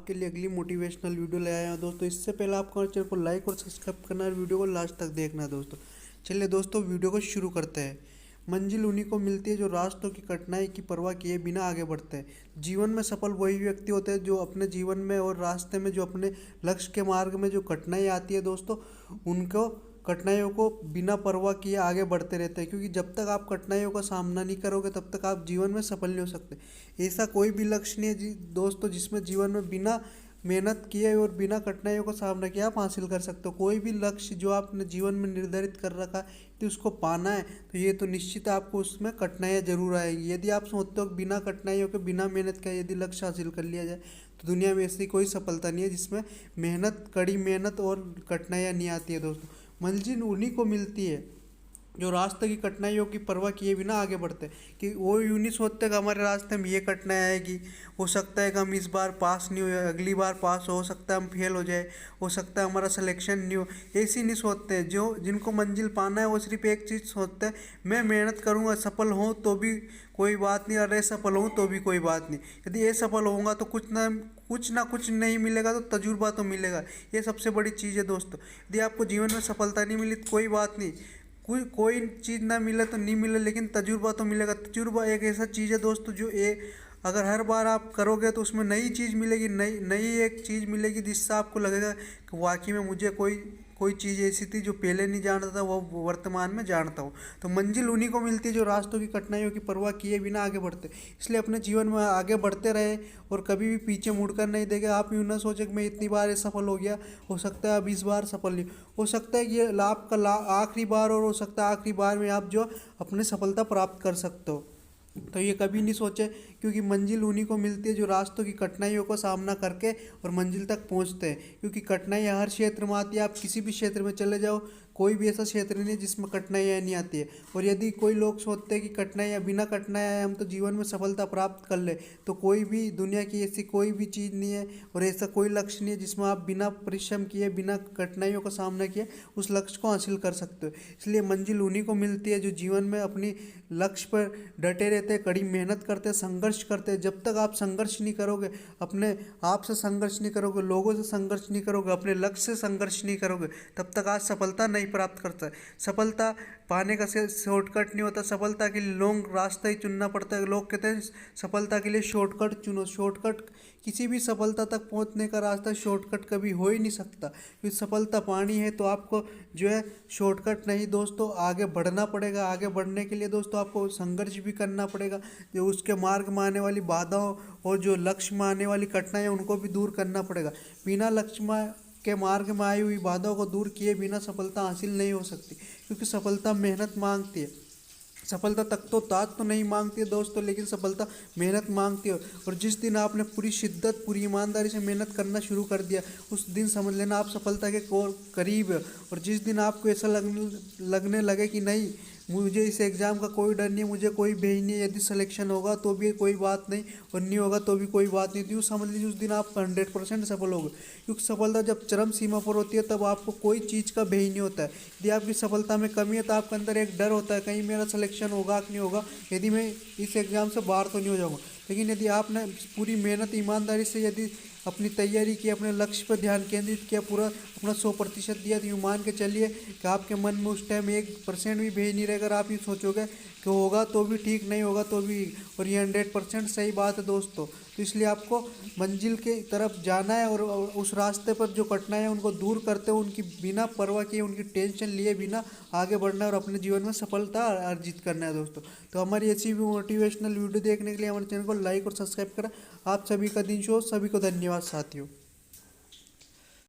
आपके लिए अगली मोटिवेशनल वीडियो ले आया हूँ दोस्तों। इससे पहले आपको हमारे चैनल को लाइक और सब्सक्राइब करना है, वीडियो को लास्ट तक देखना है दोस्तों। चलिए दोस्तों वीडियो को शुरू करते हैं। मंजिल उन्हीं को मिलती है जो रास्तों की कठिनाई की परवाह किए बिना आगे बढ़ते हैं। जीवन में सफल वही व्यक्ति होते हैं जो अपने जीवन में और रास्ते में जो अपने लक्ष्य के मार्ग में जो कठिनाई आती है दोस्तों, उनको कठिनाइयों को बिना परवाह किए आगे बढ़ते रहते हैं। क्योंकि जब तक आप कठिनाइयों का सामना नहीं करोगे तब तक आप जीवन में सफल नहीं हो सकते। ऐसा कोई भी लक्ष्य नहीं है दोस्तों जिसमें जीवन में बिना मेहनत किए और बिना कठिनाइयों का सामना किए आप हासिल कर सकते हो। कोई भी लक्ष्य जो आपने जीवन में निर्धारित कर रखा है तो उसको पाना है, तो ये तो निश्चित आपको उसमें कठिनाइयाँ जरूर आएंगी। यदि आप सोचते हो बिना कठिनाइयों के बिना मेहनत के यदि लक्ष्य हासिल कर लिया जाए तो दुनिया में ऐसी कोई सफलता नहीं है जिसमें कड़ी मेहनत और कठिनाइयाँ नहीं आती है दोस्तों। मंजिल उन्हीं को मिलती है जो रास्ते की कठिनाइयों की परवाह किए बिना आगे बढ़ते हैं। कि वो यूँ नहीं सोचते कि हमारे रास्ते में ये कठिनाई आएगी, हो सकता है कि हम इस बार पास नहीं हो, अगली बार पास हो सकता है हम फेल हो जाए, हो सकता है हमारा सिलेक्शन नहीं हो। ऐसी नहीं सोचते। जो जिनको मंजिल पाना है वो सिर्फ एक चीज़ सोचते हैं, मैं मेहनत करूँगा, सफल हूँ तो भी कोई बात नहीं, अरे सफल हूँ तो भी कोई बात नहीं। यदि ये सफल होऊंगा तो कुछ ना कुछ नहीं मिलेगा तो तजुर्बा तो मिलेगा। ये सबसे बड़ी चीज़ है दोस्तों। यदि आपको जीवन में सफलता नहीं मिली तो कोई बात नहीं, कोई चीज़ ना मिले तो नहीं मिले, लेकिन तजुर्बा तो मिलेगा। तजुर्बा एक ऐसा चीज़ है दोस्तों जो अगर हर बार आप करोगे तो उसमें नई चीज़ मिलेगी, नई नई एक चीज़ मिलेगी जिससे आपको लगेगा कि वाकई में मुझे कोई चीज़ ऐसी थी जो पहले नहीं जानता था वो वर्तमान में जानता हूँ। तो मंजिल उन्हीं को मिलती है जो रास्तों की कठिनाइयों की परवाह किए बिना आगे बढ़ते। इसलिए अपने जीवन में आगे बढ़ते रहे और कभी भी पीछे मुड़कर नहीं देखे। आप यूँ ना सोचे कि मैं इतनी बार सफल हो गया, हो सकता है अब इस बार सफल नहीं हो सकता है कि ये आपका आखिरी बार और हो सकता है आखिरी बार में आप जो अपनी सफलता प्राप्त कर सकते हो। तो ये कभी नहीं सोचे, क्योंकि मंजिल उन्हीं को मिलती है जो रास्तों की कठिनाइयों का सामना करके और मंजिल तक पहुंचते हैं। क्योंकि कठिनाई हर क्षेत्र में आती है, आप किसी भी क्षेत्र में चले जाओ, कोई भी ऐसा क्षेत्र नहीं है जिसमें कठिनाइयाँ नहीं आती है। और यदि कोई लोग सोचते हैं कि कठिनाइयाँ बिना कठिनाइयाँ हम तो जीवन में सफलता प्राप्त कर ले, तो कोई भी दुनिया की ऐसी कोई भी चीज़ नहीं है और ऐसा कोई लक्ष्य नहीं है जिसमें आप बिना परिश्रम किए बिना कठिनाइयों का सामना किए उस लक्ष्य को हासिल कर सकते हो। इसलिए मंजिल उन्हीं को मिलती है जो जीवन में अपनी लक्ष्य पर डटे रहते हैं, कड़ी मेहनत करते हैं, संघर्ष करते हैं। जब तक आप संघर्ष नहीं करोगे, अपने आप से संघर्ष नहीं करोगे, लोगों से संघर्ष नहीं करोगे, अपने लक्ष्य से संघर्ष नहीं करोगे, तब तक आज सफलता नहीं प्राप्त करता है। सफलता पाने का शॉर्टकट नहीं होता, सफलता के लिए लॉन्ग रास्ता ही चुनना पड़ता है। लोग कहते हैं सफलता के लिए शॉर्टकट चुनो, शॉर्टकट किसी भी सफलता तक पहुंचने का रास्ता शॉर्टकट कभी हो ही नहीं सकता। क्योंकि सफलता पानी है तो आपको जो है शॉर्टकट नहीं दोस्तों, आगे बढ़ना पड़ेगा। आगे बढ़ने के लिए दोस्तों आपको संघर्ष भी करना पड़ेगा। जो उसके मार्ग में आने वाली बाधाओं और जो लक्ष्य में आने वाली कठिनाइयाँ उनको भी दूर करना पड़ेगा। बिना लक्ष्य के मार्ग में आई हुई बाधाओं को दूर किए बिना सफलता हासिल नहीं हो सकती। क्योंकि सफलता मेहनत मांगती है। सफलता तक तो ताज तो नहीं मांगती है दोस्तों, लेकिन सफलता मेहनत मांगती है। और जिस दिन आपने पूरी शिद्दत पूरी ईमानदारी से मेहनत करना शुरू कर दिया, उस दिन समझ लेना आप सफलता के करीब है। और जिस दिन आपको ऐसा लगने लगे कि नहीं, मुझे इस एग्ज़ाम का कोई डर नहीं है, मुझे कोई भय नहीं है, यदि सिलेक्शन होगा तो भी कोई बात नहीं और नहीं होगा तो भी कोई बात नहीं, तो समझ लीजिए उस दिन आप 100% सफल होगे। क्योंकि सफलता जब चरम सीमा पर होती है तब आपको कोई चीज़ का भय नहीं होता है। यदि आपकी सफलता में कमी है तो आपके अंदर एक डर होता है, कहीं मेरा सिलेक्शन होगा कि नहीं होगा, यदि मैं इस एग्ज़ाम से बाहर तो नहीं हो जाऊँगा। लेकिन यदि आपने पूरी मेहनत ईमानदारी से यदि अपनी तैयारी की, अपने लक्ष्य पर ध्यान केंद्रित किया, पूरा अपना 100% दिया, तो यूँ मान के चलिए कि आपके मन में उस टाइम 1% भी भय नहीं रहेगा। अगर आप ये सोचोगे कि होगा तो भी ठीक, नहीं होगा तो भी, और ये 100% सही बात है दोस्तों। तो इसलिए आपको मंजिल के तरफ जाना है और उस रास्ते पर जो कठिनाई है उनको दूर करते हुए उनकी बिना परवाह किए, उनकी टेंशन लिए बिना आगे बढ़ना है और अपने जीवन में सफलता अर्जित करना है दोस्तों। तो हमारी ऐसी भी मोटिवेशनल वीडियो देखने के लिए हमारे चैनल को लाइक और सब्सक्राइब करें। आप सभी का दिन शुभ हो, सभी को धन्यवाद साथियों।